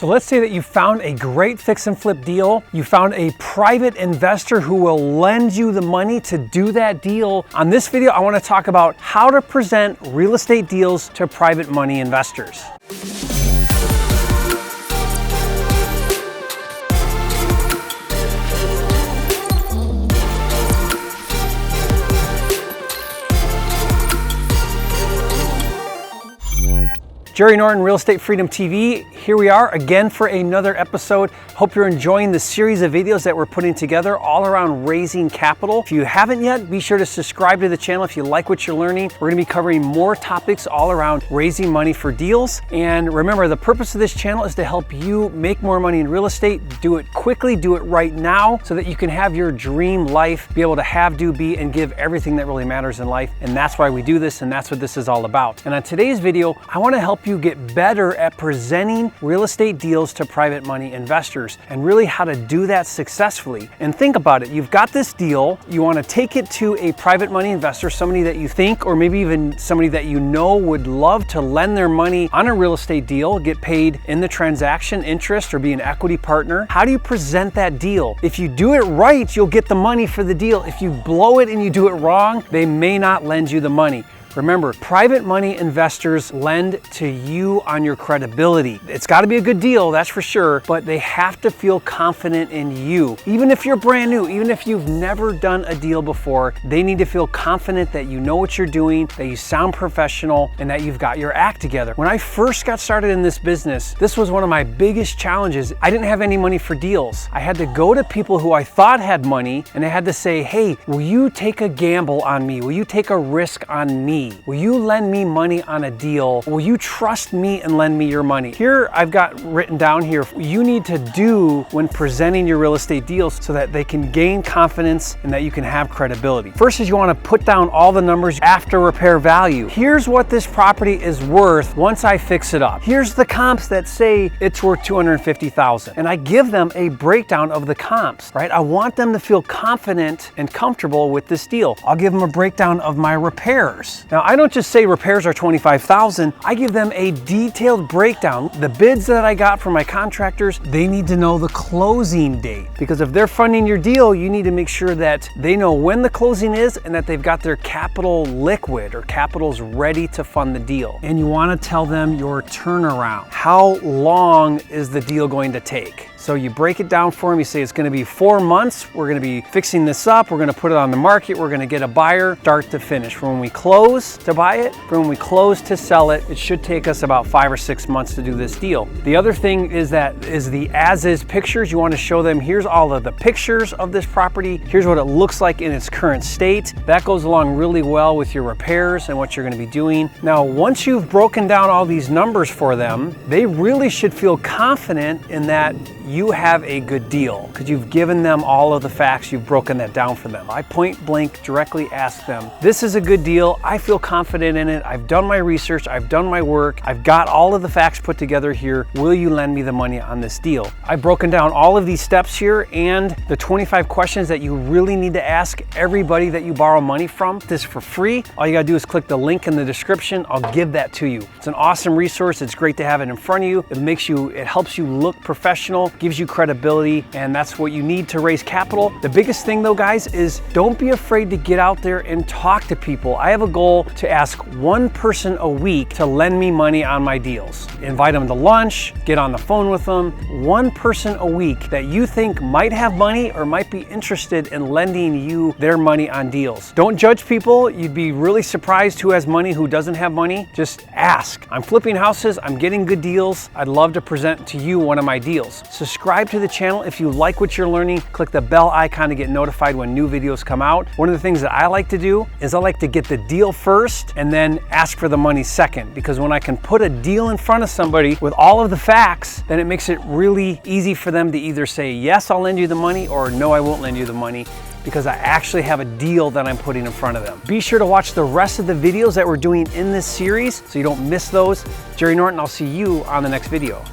So let's say that you found a great fix and flip deal. You found a private investor who will lend you the money to do that deal. On this video, I want to talk about how to present real estate deals to private money investors. Jerry Norton, Real Estate Freedom TV. Here we are again for another episode. Hope you're enjoying the series of videos that we're putting together all around raising capital. If you haven't yet, be sure to subscribe to the channel if you like what you're learning. We're gonna be covering more topics all around raising money for deals. And remember, the purpose of this channel is to help you make more money in real estate, do it quickly, do it right now, so that you can have your dream life, be able to have, do, be, and give everything that really matters in life. And that's why we do this, and that's what this is all about. And on today's video, I wanna help you get better at presenting real estate deals to private money investors and really how to do that successfully. And think about it, you've got this deal, you want to take it to a private money investor, somebody that you think, or maybe even somebody that you know would love to lend their money on a real estate deal, get paid in the transaction interest or be an equity partner. How do you present that deal? If you do it right, you'll get the money for the deal. If you blow it and you do it wrong, they may not lend you the money. Remember, private money investors lend to you on your credibility. It's got to be a good deal, that's for sure, but they have to feel confident in you. Even if you're brand new, even if you've never done a deal before, they need to feel confident that you know what you're doing, that you sound professional, and that you've got your act together. When I first got started in this business, this was one of my biggest challenges. I didn't have any money for deals. I had to go to people who I thought had money, and I had to say, hey, will you take a gamble on me? Will you take a risk on me? Will you lend me money on a deal? Will you trust me and lend me your money? Here I've got written down here, you need to do when presenting your real estate deals so that they can gain confidence and that you can have credibility. First is you want to put down all the numbers after repair value. Here's what this property is worth once I fix it up. Here's the comps that say it's worth $250,000. And I give them a breakdown of the comps, right? I want them to feel confident and comfortable with this deal. I'll give them a breakdown of my repairs. Now, I don't just say repairs are $25,000. I give them a detailed breakdown. The bids that I got from my contractors, they need to know the closing date, because if they're funding your deal, you need to make sure that they know when the closing is and that they've got their capital liquid or capital's ready to fund the deal. And you want to tell them your turnaround. How long is the deal going to take? So you break it down for them. You say it's going to be 4 months. We're going to be fixing this up. We're going to put it on the market. We're going to get a buyer, start to finish. From when we close to buy it, from when we close to sell it, it should take us about 5 or 6 months to do this deal. The other thing is the as-is pictures. You want to show them, here's all of the pictures of this property. Here's what it looks like in its current state. That goes along really well with your repairs and what you're going to be doing. Now, once you've broken down all these numbers for them, they really should feel confident in that you have a good deal because you've given them all of the facts, you've broken that down for them. I point blank directly ask them, this is a good deal, I feel confident in it, I've done my research, I've done my work, I've got all of the facts put together here, will you lend me the money on this deal? I've broken down all of these steps here and the 25 questions that you really need to ask everybody that you borrow money from. This is for free. All you gotta do is click the link in the description, I'll give that to you. It's an awesome resource, it's great to have it in front of you, it helps you look professional, gives you credibility, and that's what you need to raise capital. The biggest thing though, guys, is don't be afraid to get out there and talk to people. I have a goal to ask one person a week to lend me money on my deals. Invite them to lunch, get on the phone with them. One person a week that you think might have money or might be interested in lending you their money on deals. Don't judge people. You'd be really surprised who has money, who doesn't have money. Just ask. I'm flipping houses, I'm getting good deals. I'd love to present to you one of my deals. Subscribe to the channel if you like what you're learning. Click the bell icon to get notified when new videos come out. One of the things that I like to do is I like to get the deal first and then ask for the money second, because when I can put a deal in front of somebody with all of the facts, then it makes it really easy for them to either say, yes, I'll lend you the money, or no, I won't lend you the money, because I actually have a deal that I'm putting in front of them. Be sure to watch the rest of the videos that we're doing in this series so you don't miss those. Jerry Norton, I'll see you on the next video.